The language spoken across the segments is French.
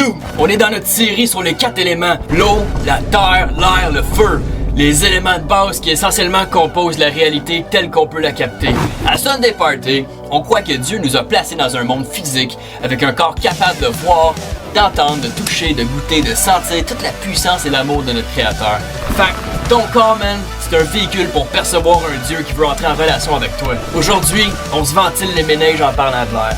D'où on est dans notre série sur les 4 éléments, l'eau, la terre, l'air, le feu. Les éléments de base qui essentiellement composent la réalité telle qu'on peut la capter. À Sunday Party, on croit que Dieu nous a placés dans un monde physique avec un corps capable de voir, d'entendre, de toucher, de goûter, de sentir toute la puissance et l'amour de notre Créateur. Fait que ton corps, man, c'est un véhicule pour percevoir un Dieu qui veut entrer en relation avec toi. Aujourd'hui, on se ventile les méninges en parlant de l'air.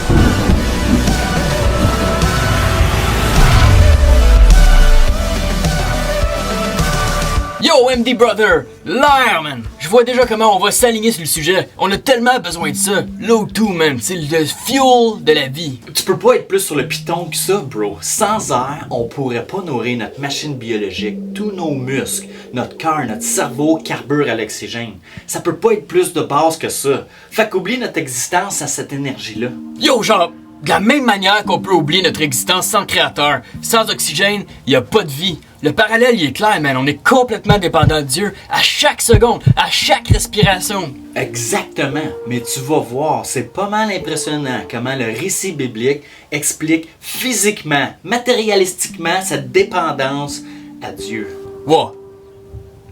Yo, MD Brother! L'air, man! Je vois déjà comment on va s'aligner sur le sujet. On a tellement besoin de ça. L'O2, man, c'est le fuel de la vie. Tu peux pas être plus sur le piton que ça, bro. Sans air, on pourrait pas nourrir notre machine biologique. Tous nos muscles, notre cœur, notre cerveau carburent à l'oxygène. Ça peut pas être plus de base que ça. Fait qu'oublie notre existence à cette énergie-là. Yo, genre, de la même manière qu'on peut oublier notre existence sans créateur. Sans oxygène, y a pas de vie. Le parallèle, il est clair, man. On est complètement dépendant de Dieu à chaque seconde, à chaque respiration. Exactement. Mais tu vas voir, c'est pas mal impressionnant comment le récit biblique explique physiquement, matérialistiquement cette dépendance à Dieu. Wow.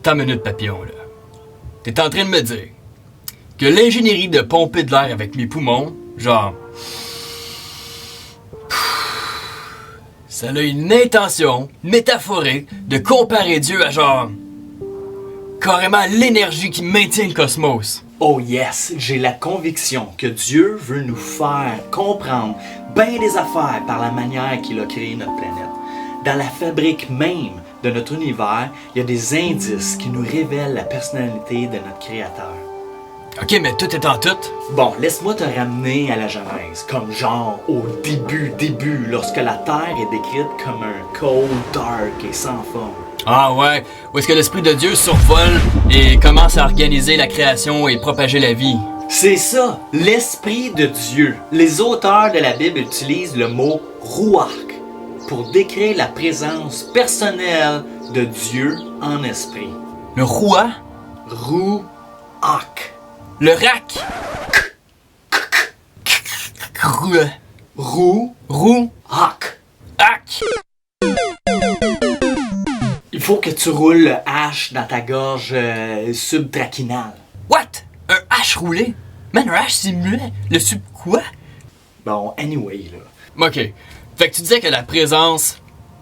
T'as une minute, papillon, là. T'es en train de me dire que l'ingénierie de pomper de l'air avec mes poumons, genre... ça a une intention métaphorique de comparer Dieu à genre... carrément l'énergie qui maintient le cosmos. Oh yes, j'ai la conviction que Dieu veut nous faire comprendre bien des affaires par la manière qu'il a créé notre planète. Dans la fabrique même de notre univers, il y a des indices qui nous révèlent la personnalité de notre Créateur. Ok, mais tout est en tout. Bon, laisse-moi te ramener à la Genèse, comme genre au début, lorsque la Terre est décrite comme un cold, dark et sans forme. Ah ouais, où est-ce que l'Esprit de Dieu survole et commence à organiser la création et propager la vie? C'est ça, l'Esprit de Dieu. Les auteurs de la Bible utilisent le mot « ruach » pour décrire la présence personnelle de Dieu en esprit. Le roi? Ruach. Le rack? Ruach. Hack. Il faut que tu roules le H dans ta gorge subtrachinale. What? Un H roulé? Man, un H simulait? Le sub quoi? Bon, anyway, là. Ok. Fait que tu disais que la présence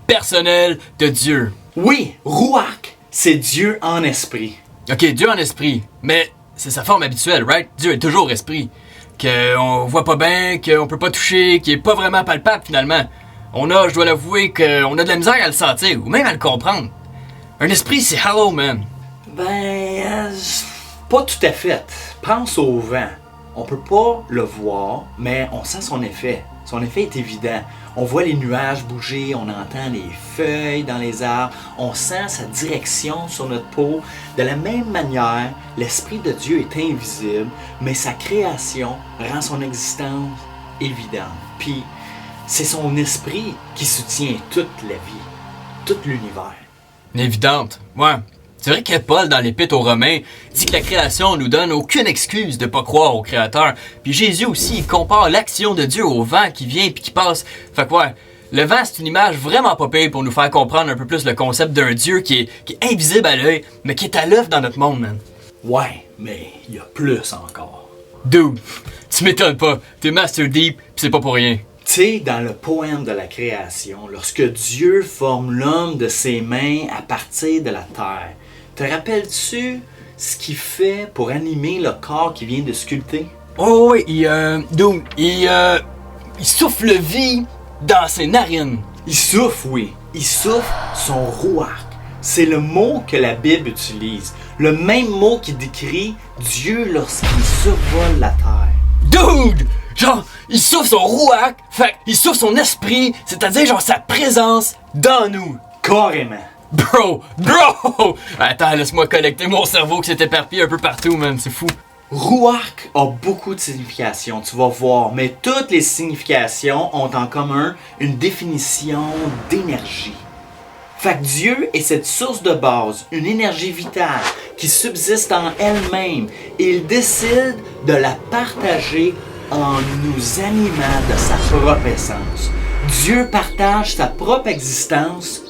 personnelle de Dieu. Oui, Ruach, c'est Dieu en esprit. Ok, Dieu en esprit. Mais c'est sa forme habituelle, right? Dieu est toujours esprit. Qu'on voit pas bien, qu'on peut pas toucher, qui est pas vraiment palpable finalement. Je dois l'avouer, qu'on a de la misère à le sentir, ou même à le comprendre. Un esprit, c'est hello, man. Pas tout à fait. Pense au vent. On peut pas le voir, mais on sent son effet. Son effet est évident. On voit les nuages bouger, on entend les feuilles dans les arbres, on sent sa direction sur notre peau. De la même manière, l'Esprit de Dieu est invisible, mais sa création rend son existence évidente. Puis, c'est son esprit qui soutient toute la vie, tout l'univers. Évidente, ouais. C'est vrai que Paul, dans l'Épître aux Romains, dit que la création nous donne aucune excuse de pas croire au Créateur. Puis Jésus aussi, il compare l'action de Dieu au vent qui vient puis qui passe. Fait que ouais, le vent, c'est une image vraiment pas pire pour nous faire comprendre un peu plus le concept d'un Dieu qui est invisible à l'œil, mais qui est à l'œuvre dans notre monde, man. Ouais, mais il y a plus encore. Dude, tu m'étonnes pas. T'es Master Deep, pis c'est pas pour rien. Tu sais, dans le poème de la création, lorsque Dieu forme l'homme de ses mains à partir de la terre, te rappelles-tu ce qu'il fait pour animer le corps qu'il vient de sculpter? Oh oui, il souffle vie dans ses narines. Il souffle, oui. Il souffle son ruach. C'est le mot que la Bible utilise. Le même mot qui décrit Dieu lorsqu'il survole la terre. Dude! Genre, il souffle son ruach, fait il souffle son esprit, c'est-à-dire genre sa présence dans nous. Carrément. Bro! Attends, laisse-moi connecter mon cerveau qui s'est éparpillé un peu partout, man, c'est fou. Ruach a beaucoup de significations, tu vas voir, mais toutes les significations ont en commun une définition d'énergie. Fait que Dieu est cette source de base, une énergie vitale qui subsiste en elle-même et il décide de la partager en nous animant de sa propre essence. Dieu partage sa propre existence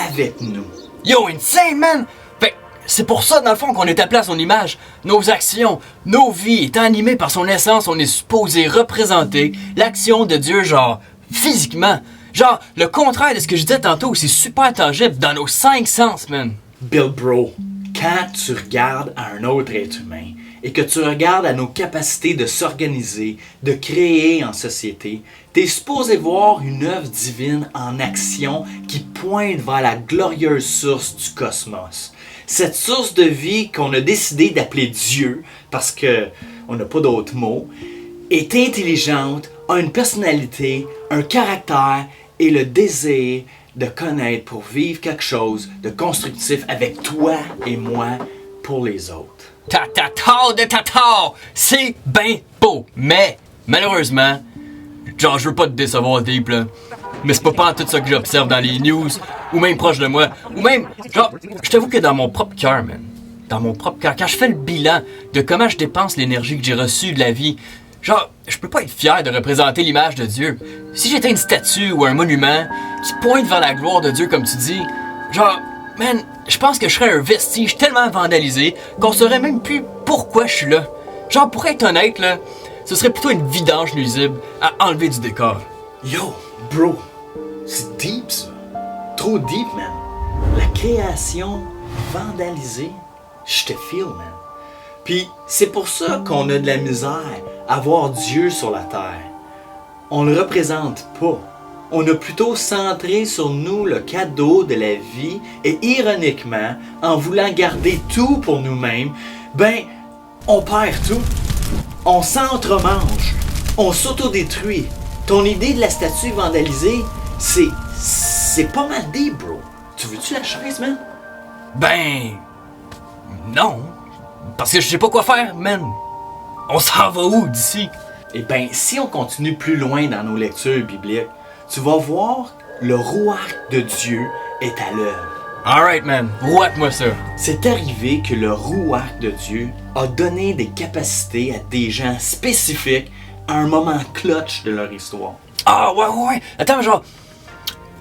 avec nous. Yo, insane, man! Fait c'est pour ça, dans le fond, qu'on est appelé à son image. Nos actions, nos vies, étant animées par son essence, on est supposé représenter l'action de Dieu, genre, physiquement. Genre, le contraire de ce que je disais tantôt, c'est super tangible dans nos 5 sens, man. Bill Bro, quand tu regardes à un autre être humain et que tu regardes à nos capacités de s'organiser, de créer en société, t'es supposé voir une œuvre divine en action qui pointe vers la glorieuse source du cosmos. Cette source de vie qu'on a décidé d'appeler Dieu, parce que on n'a pas d'autres mots, est intelligente, a une personnalité, un caractère et le désir de connaître pour vivre quelque chose de constructif avec toi et moi pour les autres. C'est ben beau, mais malheureusement, genre je veux pas te décevoir deep là, mais c'est pas tout ça que j'observe dans les news, ou même proche de moi, ou même, genre, je t'avoue que dans mon propre cœur, man, dans mon propre cœur, quand je fais le bilan de comment je dépense l'énergie que j'ai reçue de la vie, genre, je peux pas être fier de représenter l'image de Dieu. Si j'étais une statue ou un monument qui pointe vers la gloire de Dieu comme tu dis, genre, man, je pense que je serais un vestige tellement vandalisé qu'on saurait même plus pourquoi je suis là. Genre, pour être honnête, là, ce serait plutôt une vidange nuisible à enlever du décor. Yo, bro, c'est deep ça. Trop deep, man. La création vandalisée, je te feel, man. Puis c'est pour ça qu'on a de la misère à voir Dieu sur la terre. On le représente pas. On a plutôt centré sur nous le cadeau de la vie et ironiquement, en voulant garder tout pour nous-mêmes, ben, on perd tout. On s'entremange. On s'autodétruit. Ton idée de la statue vandalisée, c'est pas mal dit, bro. Tu veux-tu la chaise, man? Ben... non. Parce que je sais pas quoi faire, man. On s'en va où d'ici? Eh ben, si on continue plus loin dans nos lectures bibliques, tu vas voir le rouarque de Dieu est à l'œuvre. Alright, man. Rouaque-moi ça. C'est arrivé que le rouarque de Dieu a donné des capacités à des gens spécifiques à un moment clutch de leur histoire. Ah, ouais. Attends, genre...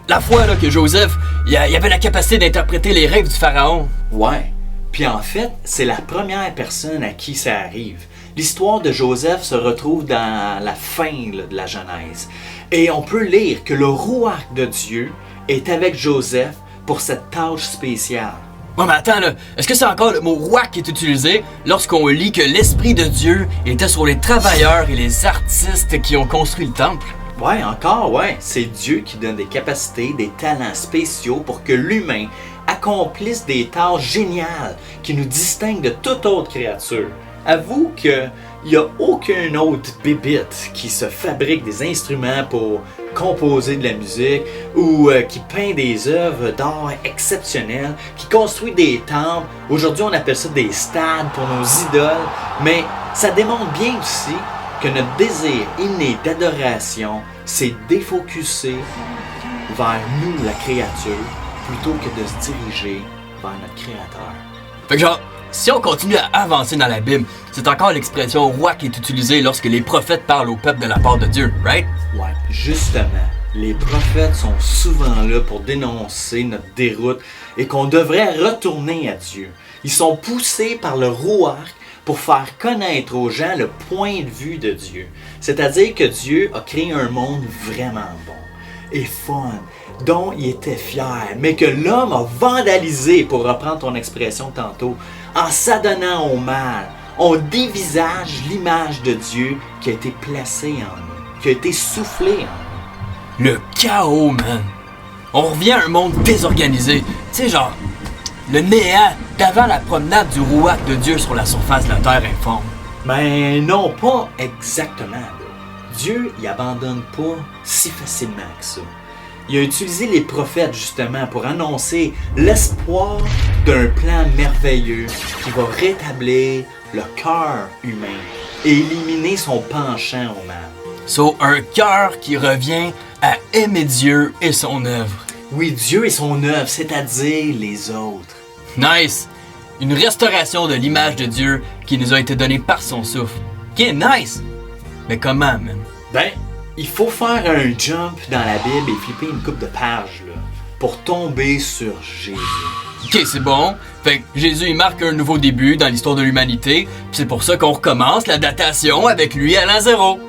la fois là, que Joseph, il avait la capacité d'interpréter les rêves du pharaon. Ouais. Puis en fait, c'est la première personne à qui ça arrive. L'histoire de Joseph se retrouve dans la fin là, de la Genèse. Et on peut lire que le rouarque de Dieu est avec Joseph pour cette tâche spéciale. Ouais, mais attends, là, est-ce que c'est encore le mot roi qui est utilisé lorsqu'on lit que l'Esprit de Dieu était sur les travailleurs et les artistes qui ont construit le temple? Ouais, encore, ouais. C'est Dieu qui donne des capacités, des talents spéciaux pour que l'humain accomplisse des tâches géniales qui nous distinguent de toute autre créature. Avoue qu'il n'y a aucun autre bébite qui se fabrique des instruments pour composer de la musique ou qui peint des œuvres d'art exceptionnelles, qui construit des temples. Aujourd'hui, on appelle ça des stades pour nos idoles, mais ça démontre bien aussi que notre désir inné d'adoration s'est défocusé vers nous, la créature, plutôt que de se diriger vers notre Créateur. Fait que genre, si on continue à avancer dans la Bible, c'est encore l'expression roi qui est utilisée lorsque les prophètes parlent au peuple de la part de Dieu, right? Ouais, justement. Les prophètes sont souvent là pour dénoncer notre déroute et qu'on devrait retourner à Dieu. Ils sont poussés par le rouarque pour faire connaître aux gens le point de vue de Dieu. C'est-à-dire que Dieu a créé un monde vraiment bon et fun, dont il était fier, mais que l'homme a vandalisé, pour reprendre ton expression tantôt, en s'adonnant au mal. On dévisage l'image de Dieu qui a été placée en nous, qui a été soufflée en nous. Le chaos, man. On revient à un monde désorganisé. Tu sais, genre, le néant d'avant la promenade du rouarque de Dieu sur la surface de la terre informe. Mais non, pas exactement. Dieu, il abandonne pas si facilement que ça. Il a utilisé les prophètes justement pour annoncer l'espoir d'un plan merveilleux qui va rétablir le cœur humain et éliminer son penchant au mal. So, un cœur qui revient à aimer Dieu et son œuvre. Oui, Dieu et son œuvre, c'est-à-dire les autres. Nice! Une restauration de l'image de Dieu qui nous a été donnée par son souffle. Ok, nice! Mais comment, man? Ben, il faut faire un jump dans la Bible et flipper une coupe de pages là, pour tomber sur Jésus. Ok, c'est bon. Fait que Jésus, il marque un nouveau début dans l'histoire de l'humanité. Puis c'est pour ça qu'on recommence la datation avec lui à l'an 0.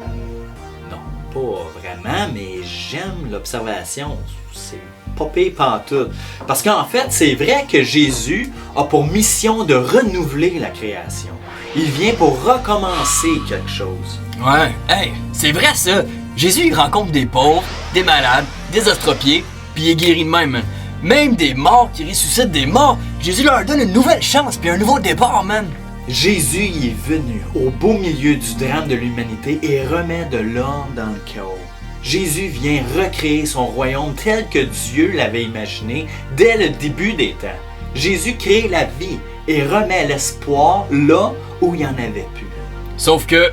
Non, pas vraiment, mais j'aime l'observation. C'est pas pire pantoute. Parce qu'en fait, c'est vrai que Jésus a pour mission de renouveler la création. Il vient pour recommencer quelque chose. Ouais, hey, c'est vrai ça. Jésus, il rencontre des pauvres, des malades, des estropiés, puis il est guéri de même, man. Même des morts qui ressuscitent des morts, Jésus leur donne une nouvelle chance puis un nouveau départ, man. Jésus y est venu au beau milieu du drame de l'humanité et remet de l'ordre dans le chaos. Jésus vient recréer son royaume tel que Dieu l'avait imaginé dès le début des temps. Jésus crée la vie et remet l'espoir là où il n'y en avait plus. Sauf que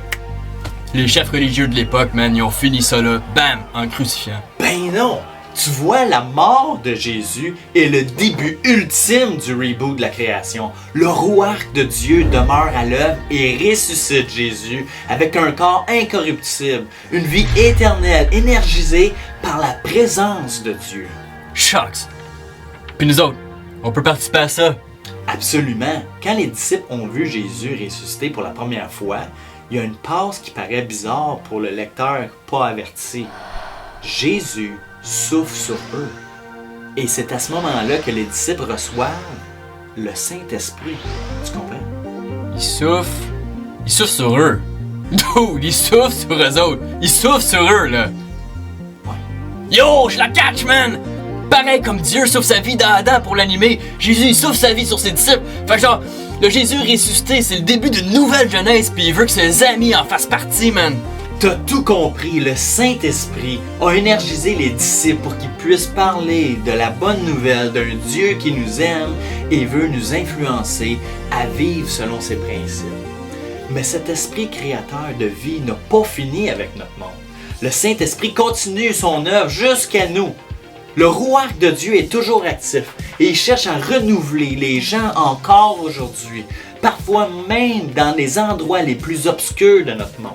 les chefs religieux de l'époque, man, ils ont fini ça là, bam, en crucifiant. Ben non! Tu vois, la mort de Jésus est le début ultime du reboot de la création. Le rouarque de Dieu demeure à l'œuvre et ressuscite Jésus avec un corps incorruptible, une vie éternelle énergisée par la présence de Dieu. Shucks! Puis nous autres, on peut participer à ça? Absolument. Quand les disciples ont vu Jésus ressusciter pour la première fois, il y a une passe qui paraît bizarre pour le lecteur pas averti. Jésus souffle sur eux. Et c'est à ce moment-là que les disciples reçoivent le Saint-Esprit. Tu comprends? Il souffle sur eux. Dude, il souffle sur eux autres. Il souffle sur eux, là. Ouais. Yo, je la catch, man! Pareil comme Dieu souffle sa vie dans Adam pour l'animer, Jésus il souffle sa vie sur ses disciples. Fait que genre, le Jésus ressuscité, c'est le début d'une nouvelle jeunesse, puis il veut que ses amis en fassent partie, man. T'as tout compris, le Saint-Esprit a énergisé les disciples pour qu'ils puissent parler de la bonne nouvelle d'un Dieu qui nous aime et veut nous influencer à vivre selon ses principes. Mais cet esprit créateur de vie n'a pas fini avec notre monde. Le Saint-Esprit continue son œuvre jusqu'à nous. Le rouarque de Dieu est toujours actif et il cherche à renouveler les gens encore aujourd'hui, parfois même dans les endroits les plus obscurs de notre monde.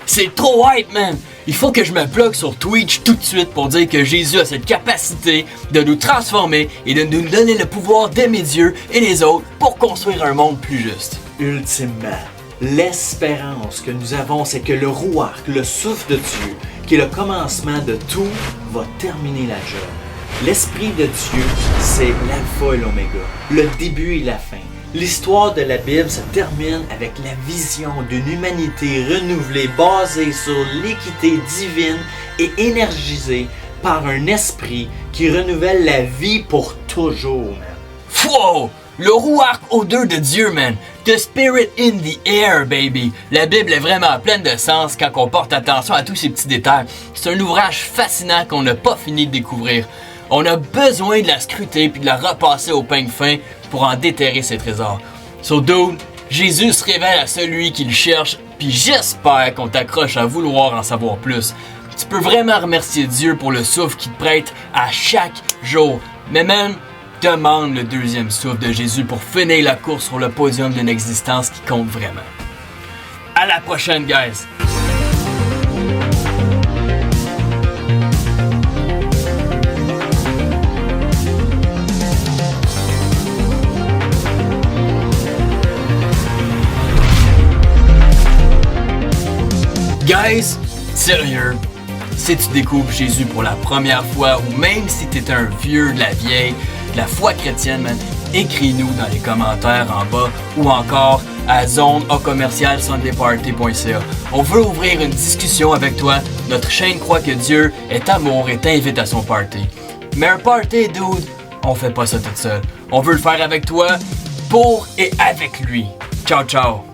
C'est trop hype, man! Il faut que je me plug sur Twitch tout de suite pour dire que Jésus a cette capacité de nous transformer et de nous donner le pouvoir d'aimer Dieu et les autres pour construire un monde plus juste. Ultimement, l'espérance que nous avons, c'est que le rouarque, le souffle de Dieu, qui est le commencement de tout, va terminer la job. L'Esprit de Dieu, c'est l'alpha et l'oméga, le début et la fin. L'histoire de la Bible se termine avec la vision d'une humanité renouvelée basée sur l'équité divine et énergisée par un esprit qui renouvelle la vie pour toujours, man. Wow! Le rouarque odeur de Dieu, man! The Spirit in the air, baby! La Bible est vraiment pleine de sens quand on porte attention à tous ces petits détails. C'est un ouvrage fascinant qu'on n'a pas fini de découvrir. On a besoin de la scruter puis de la repasser au peigne fin pour en déterrer ses trésors. So dude, Jésus se révèle à celui qui le cherche, puis j'espère qu'on t'accroche à vouloir en savoir plus. Tu peux vraiment remercier Dieu pour le souffle qu'il te prête à chaque jour. Mais même, demande le deuxième souffle de Jésus pour finir la course sur le podium d'une existence qui compte vraiment. À la prochaine, guys! Guys, sérieux, si tu découvres Jésus pour la première fois ou même si t'es un vieux de la vieille, de la foi chrétienne, man, écris-nous dans les commentaires en bas ou encore à zone@sundayparty.ca. On veut ouvrir une discussion avec toi. Notre chaîne croit que Dieu est amour et t'invite à son party. Mais un party, dude, on fait pas ça tout seul. On veut le faire avec toi, pour et avec lui. Ciao, ciao.